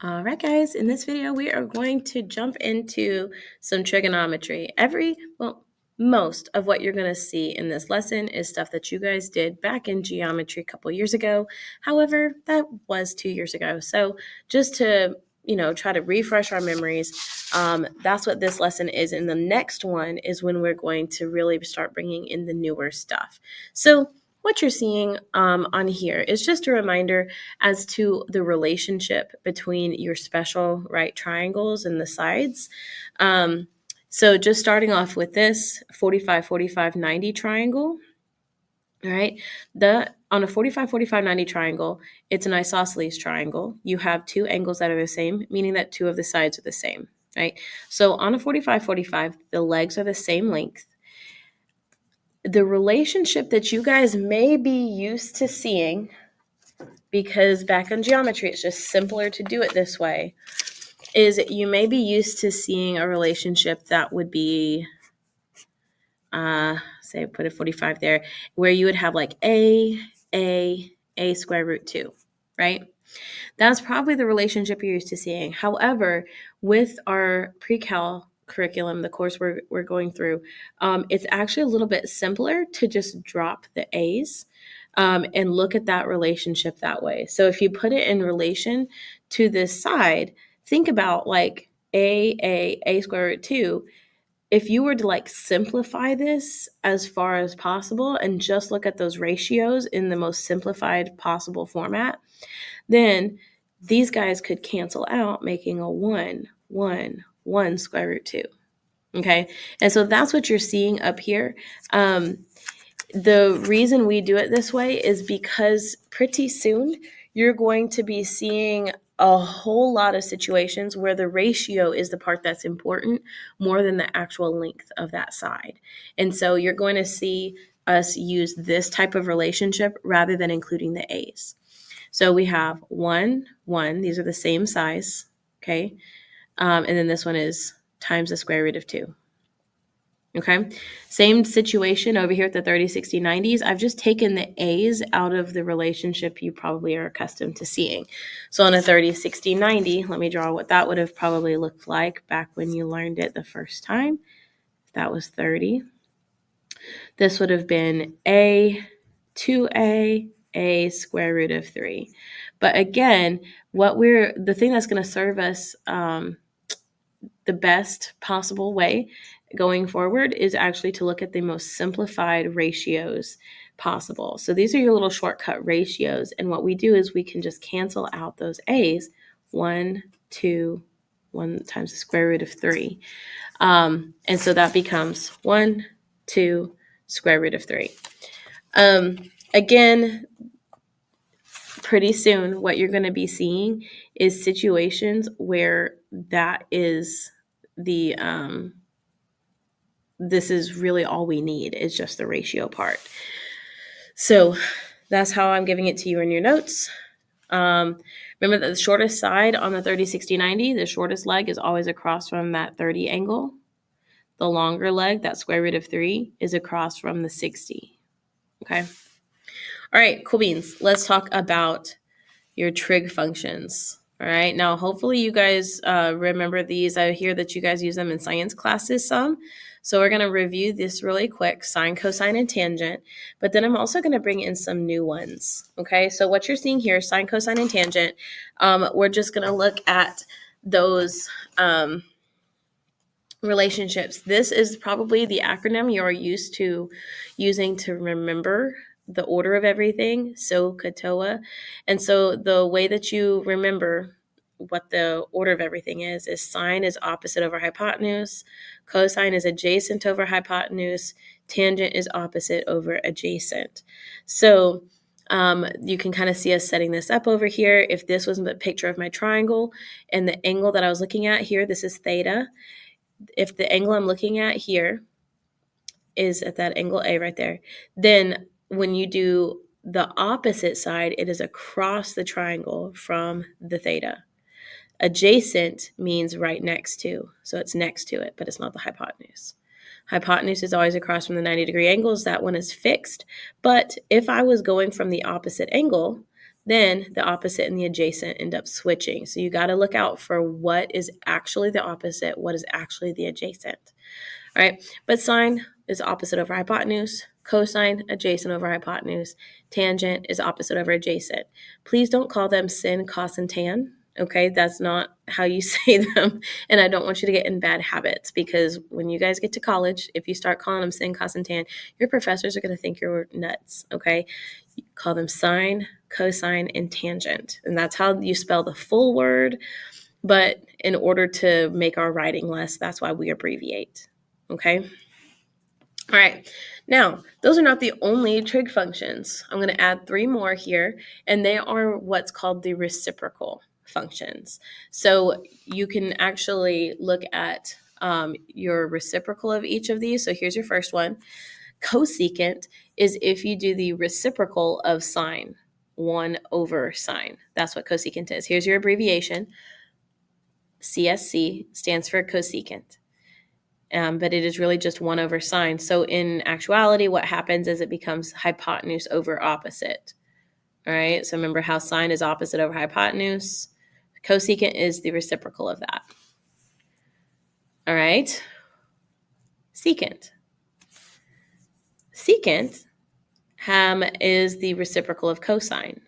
All right, guys, in this video, we are going to jump into some trigonometry. Most of what you're going to see in this lesson is stuff that you guys did back in geometry a couple years ago. However, that was 2 years ago. So just to, try to refresh our memories, that's what this lesson is. And the next one is when we're going to really start bringing in the newer stuff. So what you're seeing on here is just a reminder as to the relationship between your special right triangles and the sides. So just starting off with this 45, 45, 90 triangle. All right. On a 45, 45, 90 triangle, it's an isosceles triangle. You have two angles that are the same, meaning that two of the sides are the same, right? So on a 45, 45, the legs are the same length. The relationship that you guys may be used to seeing, because back in geometry, it's just simpler to do it this way, is you may be used to seeing a relationship that would be, say, put a 45 there, where you would have like a square root 2, right? That's probably the relationship you're used to seeing. However, with our pre-cal curriculum, the course we're going through, it's actually a little bit simpler to just drop the a's and look at that relationship that way. So if you put it in relation to this side, think about like a square root 2. If you were to like simplify this as far as possible and just look at those ratios in the most simplified possible format, then these guys could cancel out, making a 1, 1, 1 square root 2. Okay. And so that's what you're seeing up here. The reason we do it this way is because pretty soon you're going to be seeing a whole lot of situations where the ratio is the part that's important more than the actual length of that side. And so you're going to see us use this type of relationship rather than including the a's. So we have 1, 1. These are the same size, okay? And then this one is times the square root of 2. Okay, same situation over here at the 30, 60, 90s. I've just taken the a's out of the relationship you probably are accustomed to seeing. So on a 30, 60, 90, let me draw what that would have probably looked like back when you learned it the first time. That was 30. This would have been a, 2a, a square root of 3. But again, the thing that's going to serve us the best possible way going forward is actually to look at the most simplified ratios possible. So these are your little shortcut ratios. And what we do is we can just cancel out those a's, 1, 2, 1 times the square root of 3. And so that becomes 1, 2, square root of 3. Again, pretty soon what you're going to be seeing is situations where that is the this is really all we need is just the ratio part. So that's how I'm giving it to you in your notes. Remember that the shortest side on the 30, 60, 90, the shortest leg is always across from that 30 angle. The longer leg, that square root of 3, is across from the 60. Okay. All right, cool beans. Let's talk about your trig functions. All right. Now, hopefully you guys remember these. I hear that you guys use them in science classes some. So we're going to review this really quick, sine, cosine, and tangent. But then I'm also going to bring in some new ones. Okay. So what you're seeing here, sine, cosine, and tangent, we're just going to look at those relationships. This is probably the acronym you're used to using to remember the order of everything, SOHCAHTOA. And so the way that you remember what the order of everything is sine is opposite over hypotenuse, cosine is adjacent over hypotenuse, tangent is opposite over adjacent. So you can kind of see us setting this up over here. If this was a picture of my triangle and the angle that I was looking at here, this is theta. If the angle I'm looking at here is at that angle A right there, then when you do the opposite side, it is across the triangle from the theta. Adjacent means right next to, so it's next to it, but it's not the hypotenuse. Hypotenuse is always across from the 90-degree angles. That one is fixed. But if I was going from the opposite angle, then the opposite and the adjacent end up switching. So you got to look out for what is actually the opposite, what is actually the adjacent. All right, but sine is opposite over hypotenuse, cosine adjacent over hypotenuse, tangent is opposite over adjacent. Please don't call them sin, cos, and tan. Okay, that's not how you say them. And I don't want you to get in bad habits, because when you guys get to college, if you start calling them sin, cos, and tan, your professors are going to think you're nuts. Okay, you call them sine, cosine, and tangent. And that's how you spell the full word. But in order to make our writing less, that's why we abbreviate. Okay. All right. Now, those are not the only trig functions. I'm going to add 3 more here, and they are what's called the reciprocal functions. So you can actually look at your reciprocal of each of these. So here's your first one. Cosecant is if you do the reciprocal of sine, 1 over sine. That's what cosecant is. Here's your abbreviation. CSC stands for cosecant. But it is really just 1 over sine. So in actuality, what happens is it becomes hypotenuse over opposite. All right. So remember how sine is opposite over hypotenuse. Cosecant is the reciprocal of that. All right. Secant. Secant is the reciprocal of cosine.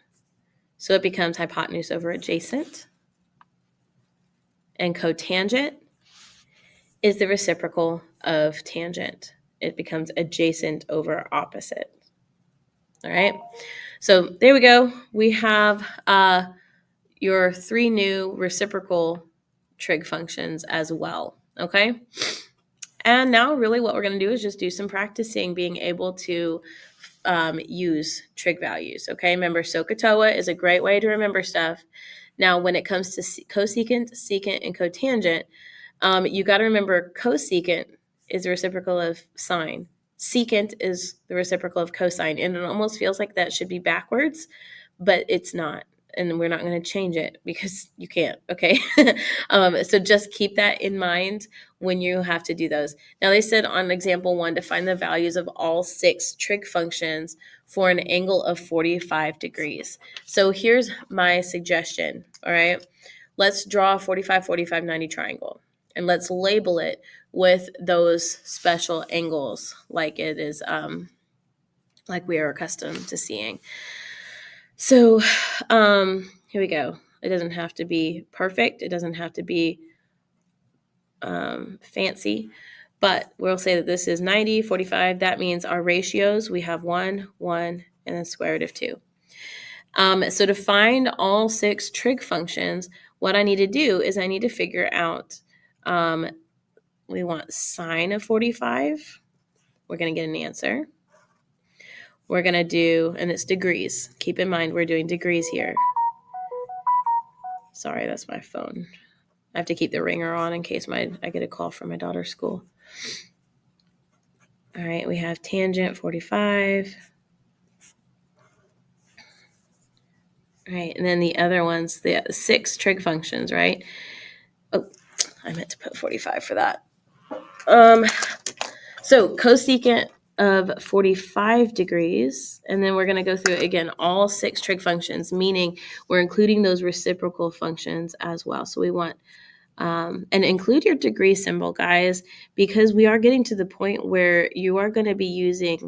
So it becomes hypotenuse over adjacent. And cotangent is the reciprocal of tangent. It becomes adjacent over opposite. All right. So there we go. We have your 3 new reciprocal trig functions as well. Okay. And now really what we're going to do is just do some practicing being able to use trig values. Okay. Remember, SOHCAHTOA is a great way to remember stuff. Now, when it comes to cosecant, secant, and cotangent, you got to remember cosecant is the reciprocal of sine. Secant is the reciprocal of cosine. And it almost feels like that should be backwards, but it's not. And we're not going to change it because you can't. Okay. So just keep that in mind when you have to do those. Now, they said on example 1 to find the values of all 6 trig functions for an angle of 45 degrees. So here's my suggestion. All right. Let's draw a 45, 45, 90 triangle. And let's label it with those special angles like it is, like we are accustomed to seeing. So here we go. It doesn't have to be perfect. It doesn't have to be fancy. But we'll say that this is 90, 45. That means our ratios, we have 1, 1, and then square root of 2. So to find all 6 trig functions, what I need to do is I need to figure out we want sine of 45. We're going to get an answer. We're going to do, and it's degrees. Keep in mind, we're doing degrees here. Sorry, that's my phone. I have to keep the ringer on in case I get a call from my daughter's school. All right, we have tangent 45. All right, and then the other ones, the 6 trig functions, right? Oh, I meant to put 45 for that. So cosecant of 45 degrees, and then we're going to go through, again, all 6 trig functions, meaning we're including those reciprocal functions as well. So we want, and include your degree symbol, guys, because we are getting to the point where you are going to be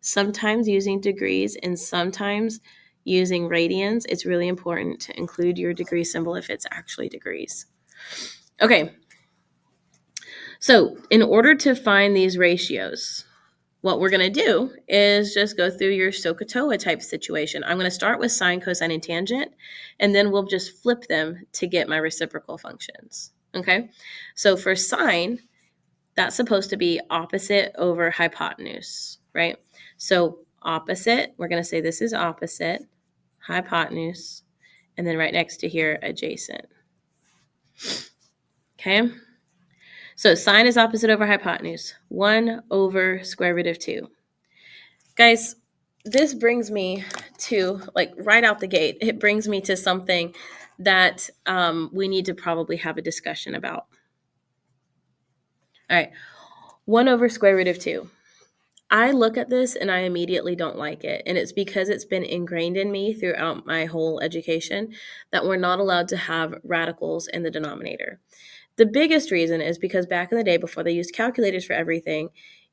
sometimes using degrees and sometimes using radians. It's really important to include your degree symbol if it's actually degrees. Okay. So in order to find these ratios, what we're going to do is just go through your SOHCAHTOA type situation. I'm going to start with sine, cosine, and tangent, and then we'll just flip them to get my reciprocal functions. Okay. So for sine, that's supposed to be opposite over hypotenuse, right? So opposite, we're going to say this is opposite, hypotenuse, and then right next to here, adjacent. Okay. So sine is opposite over hypotenuse, 1 over square root of 2. Guys, this brings me to, like, right out the gate, it brings me to something that we need to probably have a discussion about. All right, 1 over square root of 2. I look at this and I immediately don't like it. And it's because it's been ingrained in me throughout my whole education that we're not allowed to have radicals in the denominator. The biggest reason is because back in the day, before they used calculators for everything,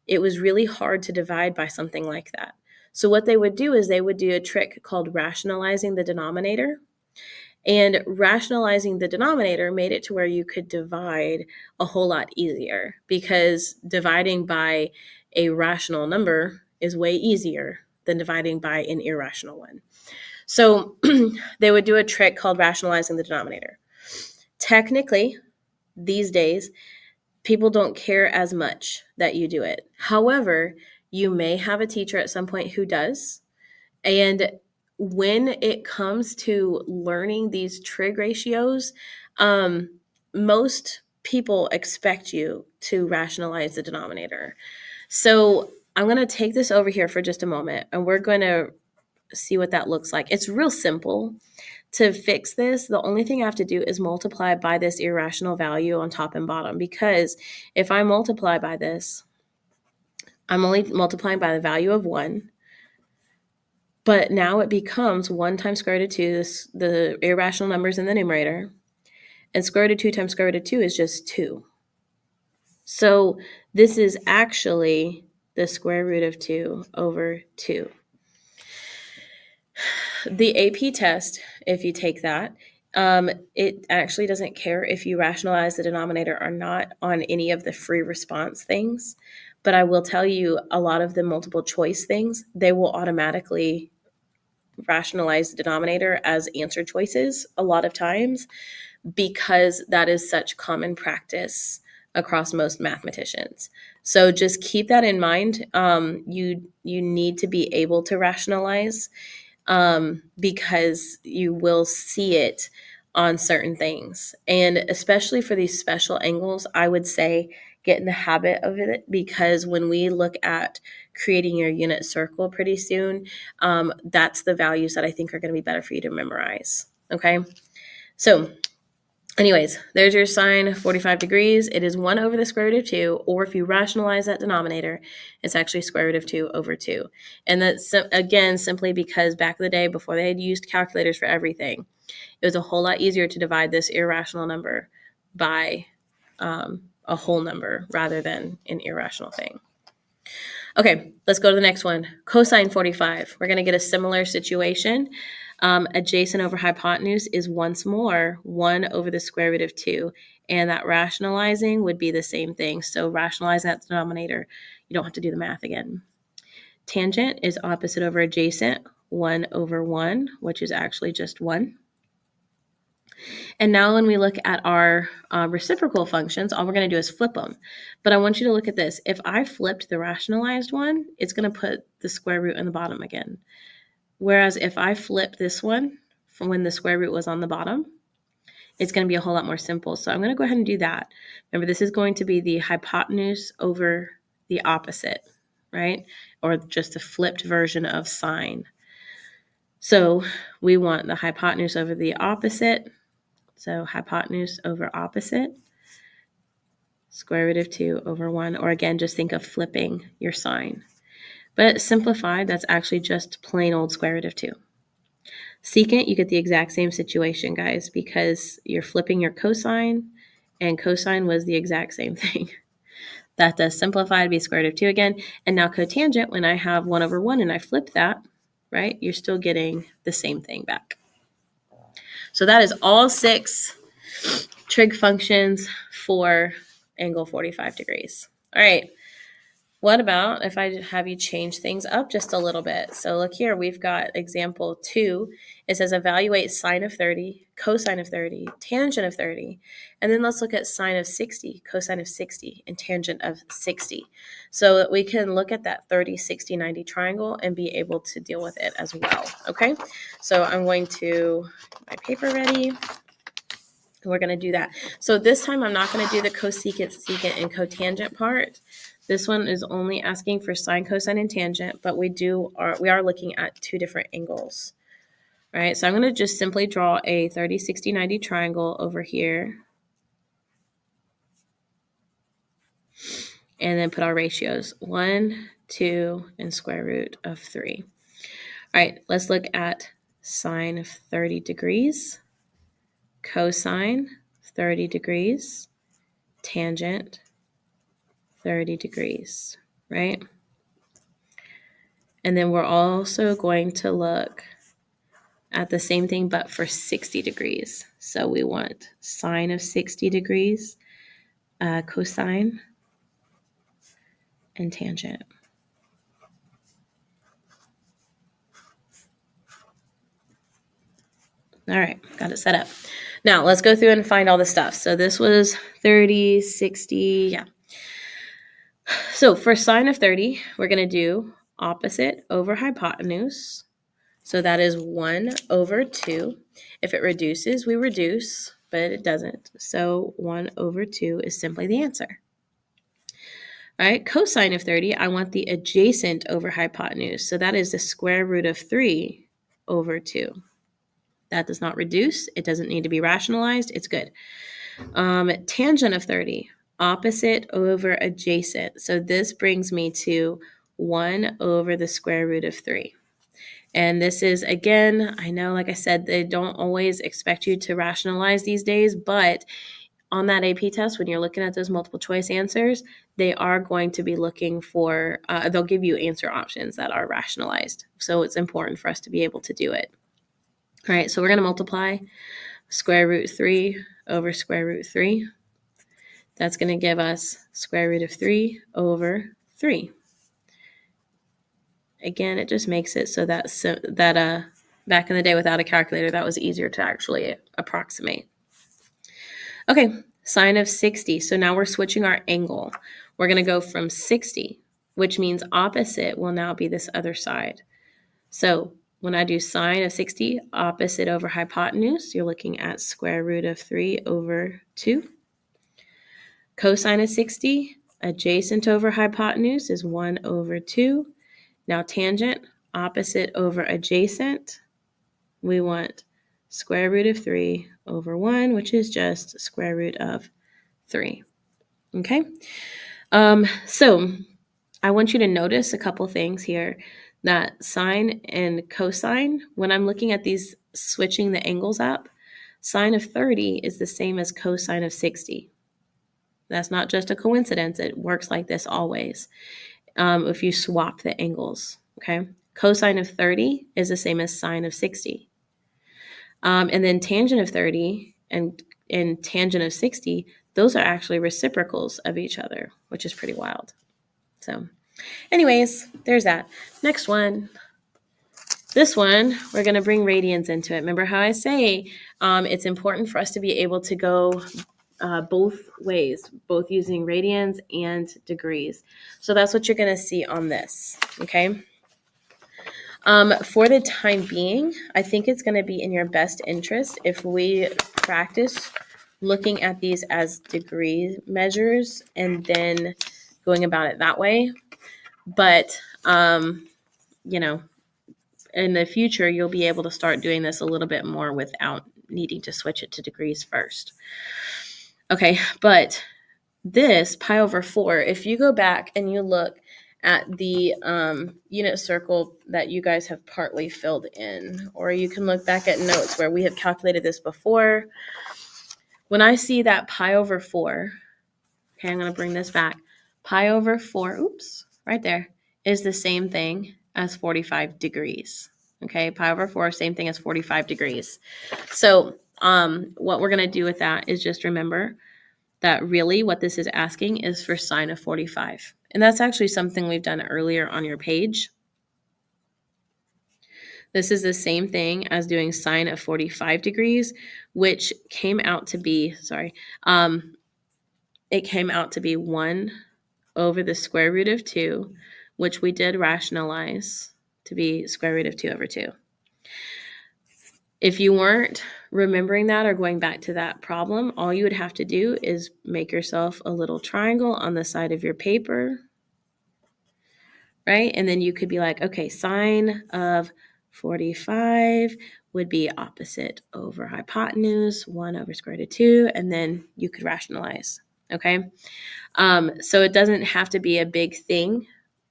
it was really hard to divide by something like that. So what they would do is they would do a trick called rationalizing the denominator. And rationalizing the denominator made it to where you could divide a whole lot easier, because dividing by a rational number is way easier than dividing by an irrational one. So they would do a trick called rationalizing the denominator. Technically, these days, people don't care as much that you do it. However, you may have a teacher at some point who does. And when it comes to learning these trig ratios, most people expect you to rationalize the denominator. So I'm going to take this over here for just a moment, and we're going to see what that looks like. It's real simple. To fix this, the only thing I have to do is multiply by this irrational value on top and bottom, because if I multiply by this, I'm only multiplying by the value of 1. But now it becomes 1 times square root of 2, the irrational numbers in the numerator, and square root of 2 times square root of 2 is just 2. So this is actually the square root of 2 over 2. The AP test, if you take that, it actually doesn't care if you rationalize the denominator or not on any of the free response things. But I will tell you, a lot of the multiple choice things, they will automatically rationalize the denominator as answer choices a lot of times, because that is such common practice across most mathematicians. So just keep that in mind. You need to be able to rationalize, because you will see it on certain things. And especially for these special angles, I would say get in the habit of it, because when we look at creating your unit circle pretty soon, that's the values that I think are going to be better for you to memorize. Okay. So anyways, there's your sine 45 degrees. It is 1 over the square root of 2, or if you rationalize that denominator, it's actually square root of 2 over 2. And that's, again, simply because back in the day, before they had used calculators for everything, it was a whole lot easier to divide this irrational number by a whole number rather than an irrational thing. Okay, let's go to the next one. Cosine 45. We're going to get a similar situation. Adjacent over hypotenuse is once more 1 over the square root of 2. And that rationalizing would be the same thing. So rationalize that denominator. You don't have to do the math again. Tangent is opposite over adjacent, 1 over 1, which is actually just 1. And now when we look at our reciprocal functions, all we're going to do is flip them. But I want you to look at this. If I flipped the rationalized one, it's going to put the square root in the bottom again. Whereas if I flip this one from when the square root was on the bottom, it's going to be a whole lot more simple. So I'm going to go ahead and do that. Remember, this is going to be the hypotenuse over the opposite, right? Or just a flipped version of sine. So we want the hypotenuse over the opposite. So hypotenuse over opposite, square root of 2 over 1. Or again, just think of flipping your sign. But simplified, that's actually just plain old square root of 2. Secant, you get the exact same situation, guys, because you're flipping your cosine, and cosine was the exact same thing. That does simplify to be square root of 2 again. And now cotangent, when I have 1 over 1 and I flip that, right, you're still getting the same thing back. So that is all 6 trig functions for angle 45 degrees. All right. What about if I have you change things up just a little bit? So look here, we've got example 2. It says evaluate sine of 30, cosine of 30, tangent of 30. And then let's look at sine of 60, cosine of 60, and tangent of 60. So that we can look at that 30, 60, 90 triangle and be able to deal with it as well. Okay, so I'm going to get my paper ready. We're going to do that. So this time I'm not going to do the cosecant, secant, and cotangent part. This one is only asking for sine, cosine, and tangent, but we are looking at 2 different angles. All right, so I'm going to just simply draw a 30, 60, 90 triangle over here. And then put our ratios. 1, 2, and square root of 3. All right, let's look at sine of 30 degrees, cosine 30 degrees, tangent 30 degrees, right? And then we're also going to look at the same thing, but for 60 degrees. So we want sine of 60 degrees, cosine, and tangent. All right, got it set up. Now let's go through and find all the stuff. So this was 30, 60, yeah. So for sine of 30, we're going to do opposite over hypotenuse. So that is 1 over 2. If it reduces, we reduce, but it doesn't. So 1 over 2 is simply the answer. All right, cosine of 30, I want the adjacent over hypotenuse. So that is the square root of 3 over 2. That does not reduce. It doesn't need to be rationalized. It's good. Tangent of 30, opposite over adjacent. So this brings me to 1 over the square root of 3. And this is, again, I know, like I said, they don't always expect you to rationalize these days, but on that AP test, when you're looking at those multiple choice answers, they are going to be looking for, they'll give you answer options that are rationalized. So it's important for us to be able to do it. All right, so we're going to multiply square root 3 over square root 3. That's going to give us square root of 3 over 3. Again, it just makes it so that back in the day without a calculator, that was easier to actually approximate. Okay, sine of 60. So now we're switching our angle. We're going to go from 60, which means opposite will now be this other side. So when I do sine of 60, opposite over hypotenuse, you're looking at square root of 3 over 2. Cosine of 60, adjacent over hypotenuse is 1 over 2. Now tangent, opposite over adjacent, we want square root of 3 over 1, which is just square root of 3. Okay? So I want you to notice a couple things here, that sine and cosine, when I'm looking at these, switching the angles up, sine of 30 is the same as cosine of 60. That's not just a coincidence. It works like this always. If you swap the angles, okay? Cosine of 30 is the same as sine of 60. And then tangent of 30 and tangent of 60, those are actually reciprocals of each other, which is pretty wild. So anyways, there's that. Next one. This one, we're going to bring radians into it. Remember how I say it's important for us to be able to go both ways, both using radians and degrees. So that's what you're going to see on this, okay? For the time being, I think it's going to be in your best interest if we practice looking at these as degree measures and then going about it that way. But, in the future, you'll be able to start doing this a little bit more without needing to switch it to degrees first. Okay, but this pi over 4, if you go back and you look at the unit circle that you guys have partly filled in, or you can look back at notes where we have calculated this before. When I see that pi over 4, okay, I'm going to bring this back. Pi over 4, oops, right there, is the same thing as 45 degrees. Okay, pi over 4, same thing as 45 degrees. So what we're going to do with that is just remember that really what this is asking is for sine of 45. And that's actually something we've done earlier on your page. This is the same thing as doing sine of 45 degrees, which came out to be, it came out to be 1 over the square root of 2, which we did rationalize to be square root of 2 over 2. If you weren't remembering that or going back to that problem, all you would have to do is make yourself a little triangle on the side of your paper, right? And then you could be like, okay, sine of 45 would be opposite over hypotenuse, 1 over square root of 2, and then you could rationalize, okay? So it doesn't have to be a big thing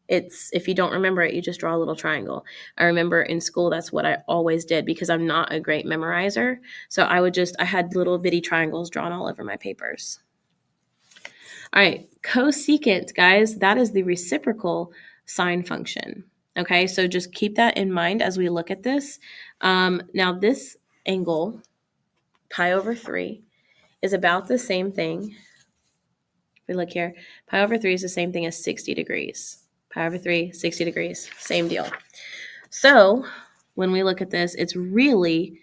if you don't remember it, you just draw a little triangle. I remember in school, that's what I always did because I'm not a great memorizer. So I had little bitty triangles drawn all over my papers. All right, cosecant, guys, that is the reciprocal sine function. Okay, so just keep that in mind as we look at this. Now this angle, pi over 3, is about the same thing. If we look here, pi over 3 is the same thing as 60 degrees. Pi over 3, 60 degrees, same deal. So when we look at this, it's really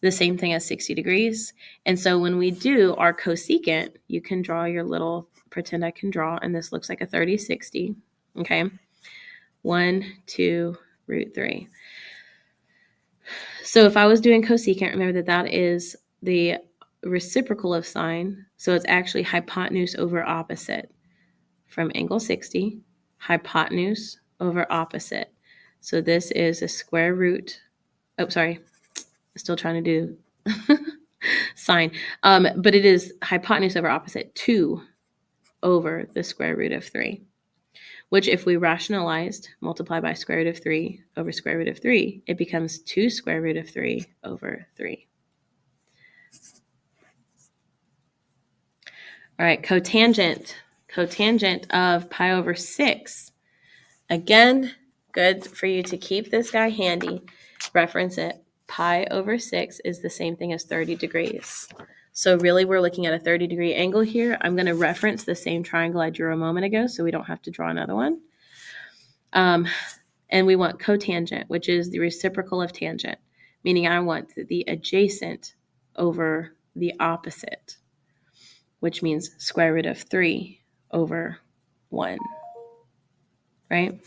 the same thing as 60 degrees. And so when we do our cosecant, you can draw your little, pretend I can draw, and this looks like a 30-60. Okay. 1, 2, root 3. So if I was doing cosecant, remember that is the reciprocal of sine. So it's actually hypotenuse over opposite. From angle 60, hypotenuse over opposite. So this is a square root. Oh, sorry. Still trying to do sine. But it is hypotenuse over opposite, 2 over the square root of 3, which if we rationalized, multiply by square root of 3 over square root of 3, it becomes 2 square root of 3 over 3. All right, cotangent. Cotangent of pi over 6. Again, good for you to keep this guy handy. Reference it. Pi over 6 is the same thing as 30 degrees. So really, we're looking at a 30-degree angle here. I'm going to reference the same triangle I drew a moment ago, so we don't have to draw another one. And we want cotangent, which is the reciprocal of tangent, meaning I want the adjacent over the opposite, which means square root of 3 over 1, right?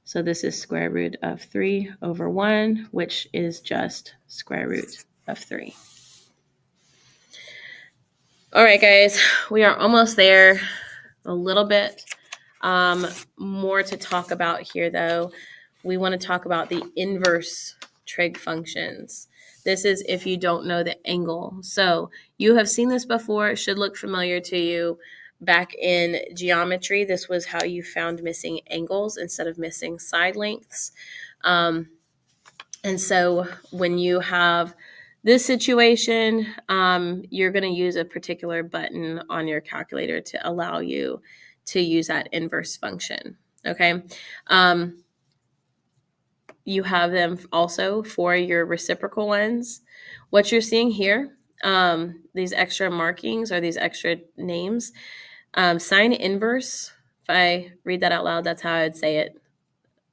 So this is square root of 3 over 1, which is just square root of 3. All right, guys, we are almost there. A little bit more to talk about here, though. We want to talk about the inverse trig functions. This is if you don't know the angle. So you have seen this before. It should look familiar to you. Back in geometry, this was how you found missing angles instead of missing side lengths. And so when you have this situation, you're going to use a particular button on your calculator to allow you to use that inverse function. Okay. You have them also for your reciprocal ones. What you're seeing here, these extra markings or these extra names, sine inverse, if I read that out loud, that's how I would say it.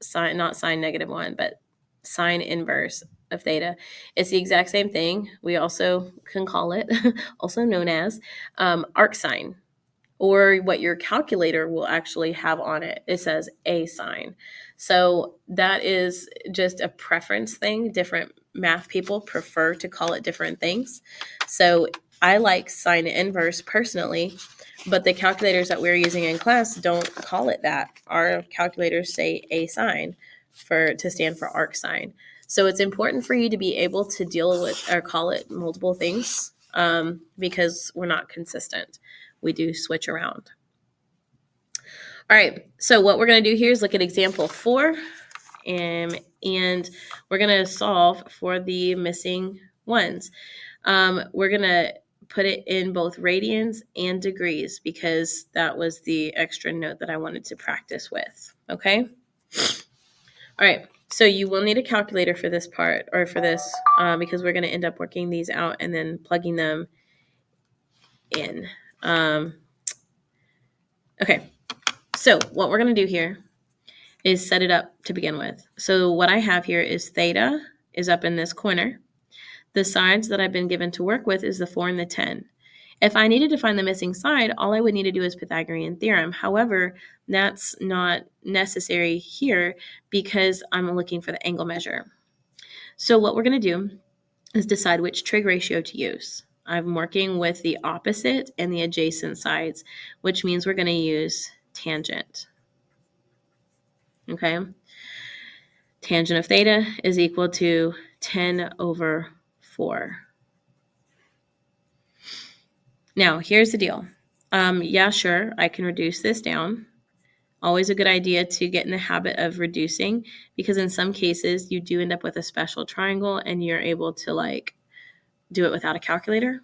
Sine, not sine -1, but sine inverse of theta. It's the exact same thing. We also can call it, also known as arc sine, or what your calculator will actually have on it. It says a sine. So that is just a preference thing. Different math people prefer to call it different things. So I like sine inverse personally, but the calculators that we're using in class don't call it that. Our calculators say a sine to stand for arc sine. So it's important for you to be able to deal with or call it multiple things because we're not consistent. We do switch around. All right, so what we're going to do here is look at example 4, and we're going to solve for the missing ones. We're going to put it in both radians and degrees because that was the extra note that I wanted to practice with, okay? All right, so you will need a calculator for this part, or for this, because we're going to end up working these out and then plugging them in. Okay, so what we're going to do here is set it up to begin with. So what I have here is theta is up in this corner. The sides that I've been given to work with is the 4 and the 10. If I needed to find the missing side, all I would need to do is Pythagorean theorem. However, that's not necessary here because I'm looking for the angle measure. So what we're going to do is decide which trig ratio to use. I'm working with the opposite and the adjacent sides, which means we're going to use tangent. Okay? Tangent of theta is equal to 10 over 4. Now, here's the deal. Yeah, sure, I can reduce this down. Always a good idea to get in the habit of reducing, because in some cases you do end up with a special triangle and you're able to like do it without a calculator.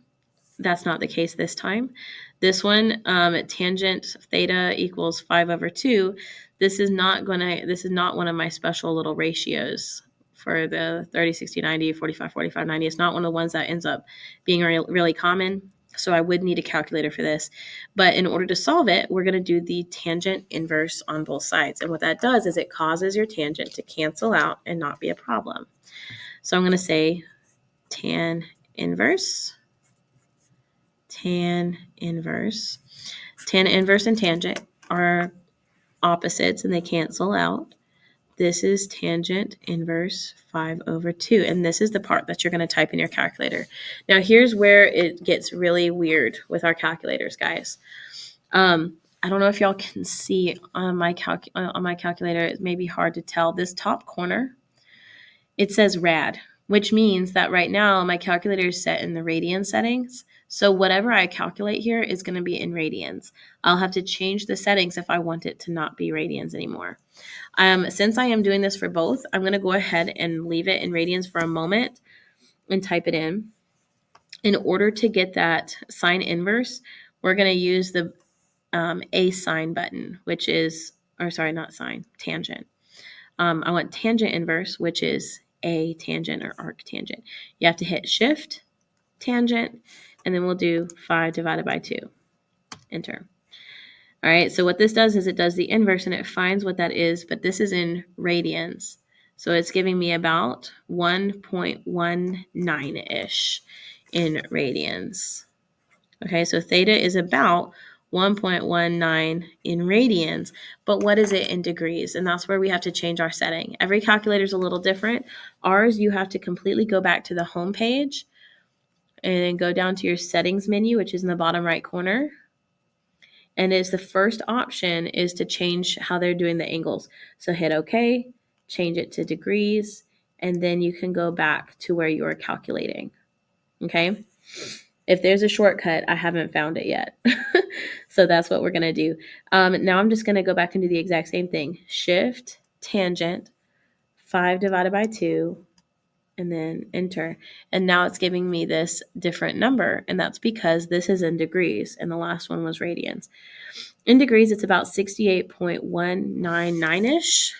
That's not the case this time. This one, tangent theta equals 5/2. This is not one of my special little ratios for the 30, 60, 90, 45, 45, 90. It's not one of the ones that ends up being really common. So I would need a calculator for this. But in order to solve it, we're going to do the tangent inverse on both sides. And what that does is it causes your tangent to cancel out and not be a problem. So I'm going to say tan inverse. Tan inverse. Tan inverse and tangent are opposites and they cancel out. This is tangent inverse 5/2. And this is the part that you're going to type in your calculator. Now, here's where it gets really weird with our calculators, guys. I don't know if y'all can see on my calculator. It may be hard to tell. This top corner, it says rad, which means that right now my calculator is set in the radian settings. So whatever I calculate here is going to be in radians. I'll have to change the settings if I want it to not be radians anymore. Since I am doing this for both, I'm going to go ahead and leave it in radians for a moment and type it in. In order to get that sine inverse, we're going to use the a sine button, which is, or sorry, not sine, tangent. I want tangent inverse, which is a tangent or arctangent. You have to hit shift, tangent, and then we'll do 5/2. Enter. All right, so what this does is it does the inverse and it finds what that is, but this is in radians. So it's giving me about 1.19-ish in radians. Okay, so theta is about 1.19 in radians, but what is it in degrees? And that's where we have to change our setting. Every calculator is a little different. Ours, you have to completely go back to the home page and then go down to your settings menu, which is in the bottom right corner. And it's the first option is to change how they're doing the angles. So hit OK, change it to degrees, and then you can go back to where you are calculating. Okay. If there's a shortcut, I haven't found it yet. So that's what we're going to do. Now I'm just going to go back and do the exact same thing. Shift, tangent, 5/2, and then enter. And now it's giving me this different number. And that's because this is in degrees and the last one was radians. In degrees, it's about 68.199-ish.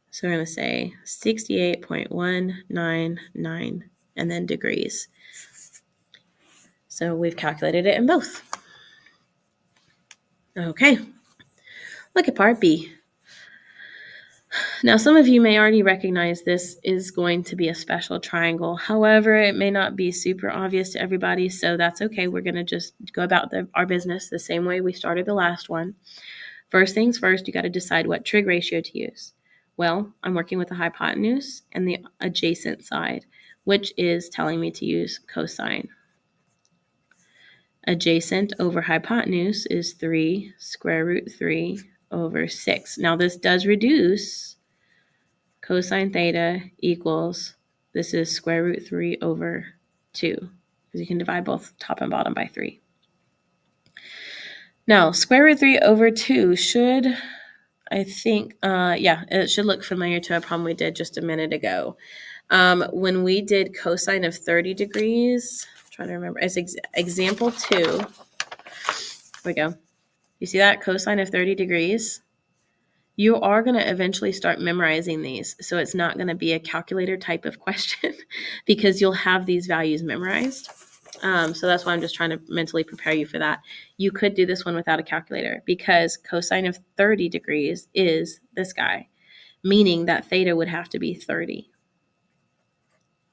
So we're going to say 68.199 and then degrees. So we've calculated it in both. Okay. Look at part B. Now, some of you may already recognize this is going to be a special triangle. However, it may not be super obvious to everybody, so that's okay. We're going to just go about our business the same way we started the last one. First things first, you got to decide what trig ratio to use. Well, I'm working with the hypotenuse and the adjacent side, which is telling me to use cosine. Adjacent over hypotenuse is 3 square root 3/6. Now, this does reduce. Cosine theta equals, this is square root 3/2, because you can divide both top and bottom by 3. Now, square root 3/2 should, I think, it should look familiar to a problem we did just a minute ago. When we did cosine of 30 degrees, I'm trying to remember, as example 2, here we go. You see that? Cosine of 30 degrees. You are going to eventually start memorizing these. So it's not going to be a calculator type of question because you'll have these values memorized. So that's why I'm just trying to mentally prepare you for that. You could do this one without a calculator because cosine of 30 degrees is this guy, meaning that theta would have to be 30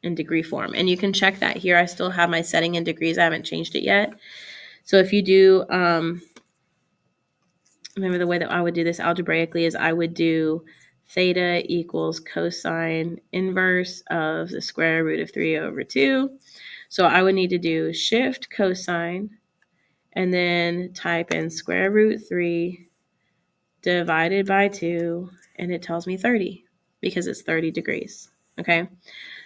in degree form. And you can check that here. I still have my setting in degrees. I haven't changed it yet. So if you do, remember the way that I would do this algebraically is I would do theta equals cosine inverse of the square root of 3/2. So I would need to do shift cosine and then type in square root 3 divided by 2, and it tells me 30 because it's 30 degrees. Okay.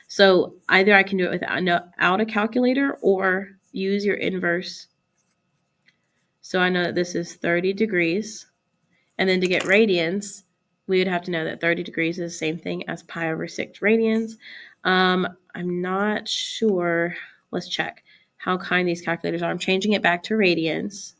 So either I can do it without a calculator or use your inverse So I know that this is 30 degrees. And then to get radians, we would have to know that 30 degrees is the same thing as pi over 6 radians. I'm not sure. Let's check how kind these calculators are. I'm changing it back to radians.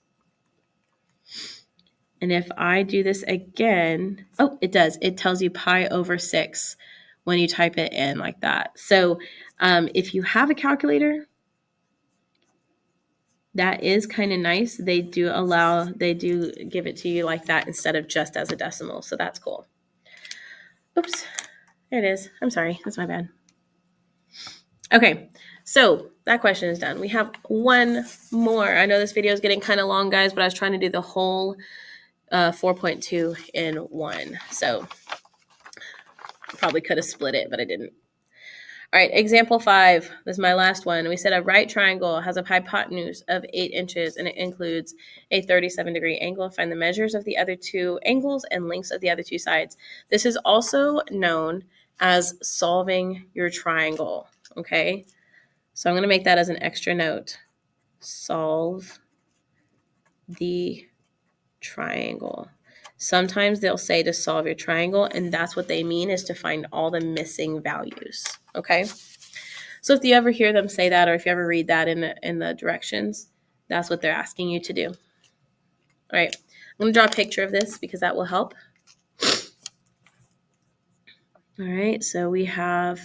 And if I do this again, oh, it does. It tells you pi over 6 when you type it in like that. So if you have a calculator, that is kind of nice. They do give it to you like that instead of just as a decimal. So that's cool. Oops, there it is. I'm sorry. That's my bad. Okay, so that question is done. We have one more. I know this video is getting kind of long, guys, but I was trying to do the whole 4.2 in one. So probably could have split it, but I didn't. All right, example 5. This is my last one. We said a right triangle has a hypotenuse of 8 inches, and it includes a 37-degree angle. Find the measures of the other two angles and lengths of the other two sides. This is also known as solving your triangle, okay? So I'm going to make that as an extra note. Solve the triangle. Sometimes they'll say to solve your triangle, and that's what they mean is to find all the missing values, okay? So if you ever hear them say that, or if you ever read that in the directions, that's what they're asking you to do. All right, I'm going to draw a picture of this because that will help. All right, so we have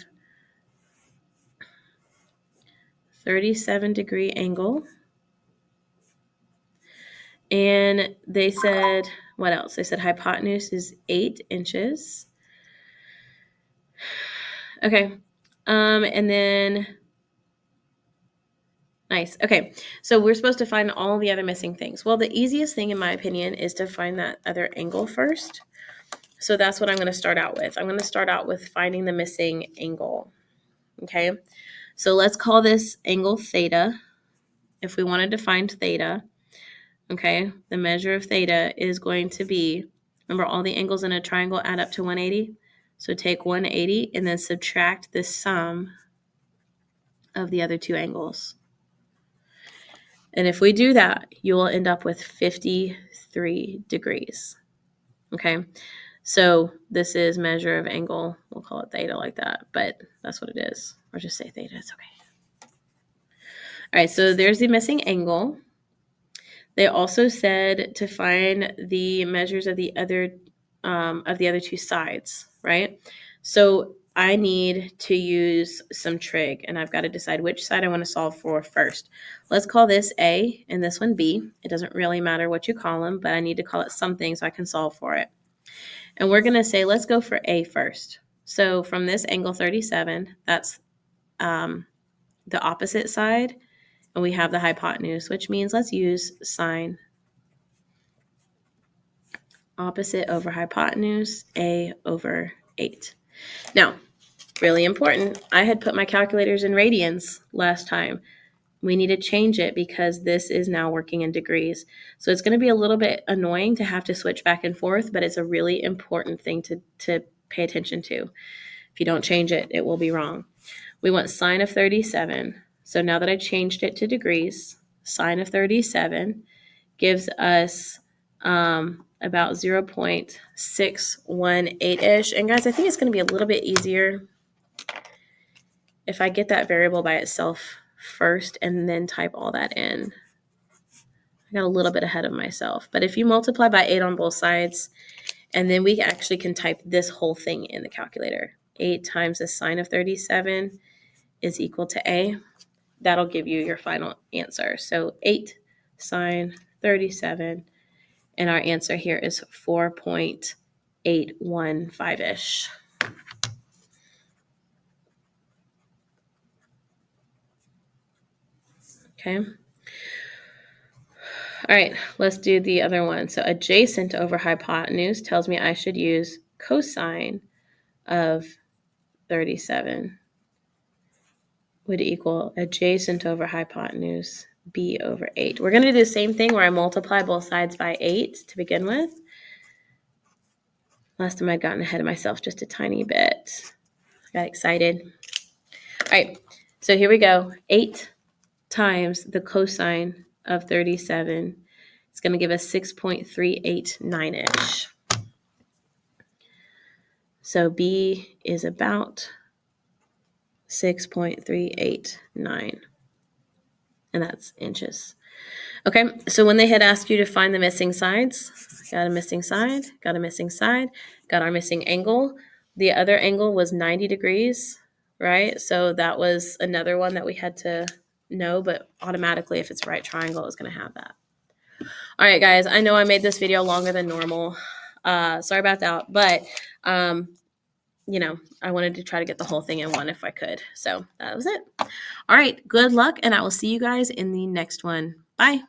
37-degree angle. And they said, what else? They said hypotenuse is 8 inches. Okay, and then nice. Okay, so we're supposed to find all the other missing things. Well, the easiest thing, in my opinion, is to find that other angle first. So that's what I'm going to start out with. I'm going to start out with finding the missing angle. Okay, so let's call this angle theta. If we wanted to find theta, okay, the measure of theta is going to be, remember all the angles in a triangle add up to 180? So take 180 and then subtract the sum of the other two angles. And if we do that, you will end up with 53 degrees. Okay, so this is measure of angle. We'll call it theta like that, but that's what it is. Or just say theta, it's okay. All right, so there's the missing angle. They also said to find the measures of the other two sides, right? So I need to use some trig, and I've got to decide which side I want to solve for first. Let's call this A and this one B. It doesn't really matter what you call them, but I need to call it something so I can solve for it. And we're going to say, let's go for A first. So from this angle 37, that's the opposite side, and we have the hypotenuse, which means let's use sine. Opposite over hypotenuse, A over 8. Now, really important, I had put my calculators in radians last time. We need to change it because this is now working in degrees. So it's going to be a little bit annoying to have to switch back and forth, but it's a really important thing to pay attention to. If you don't change it, it will be wrong. We want sine of 37. So now that I changed it to degrees, sine of 37 gives us about 0.618-ish. And guys, I think it's going to be a little bit easier if I get that variable by itself first and then type all that in. I got a little bit ahead of myself. But if you multiply by 8 on both sides, and then we actually can type this whole thing in the calculator. 8 times the sine of 37 is equal to A. That'll give you your final answer. So 8 sine 37. And our answer here is 4.815-ish. Okay. All right, let's do the other one. So adjacent over hypotenuse tells me I should use cosine of 37 would equal adjacent over hypotenuse b over 8. We're going to do the same thing where I multiply both sides by 8 to begin with. Last time I'd gotten ahead of myself just a tiny bit. I got excited. All right, so here we go. 8 times the cosine of 37. It's It's going to give us 6.389-ish. So B is about 6.389, and that's inches. Okay, so when they had asked you to find the missing sides, got a missing side, got a missing side, got our missing angle. The other angle was 90 degrees, right? So that was another one that we had to know, but automatically if it's a right triangle, it's going to have that. All right, guys, I know I made this video longer than normal. Sorry about that, but you know, I wanted to try to get the whole thing in one if I could. So that was it. All right, good luck, and I will see you guys in the next one. Bye.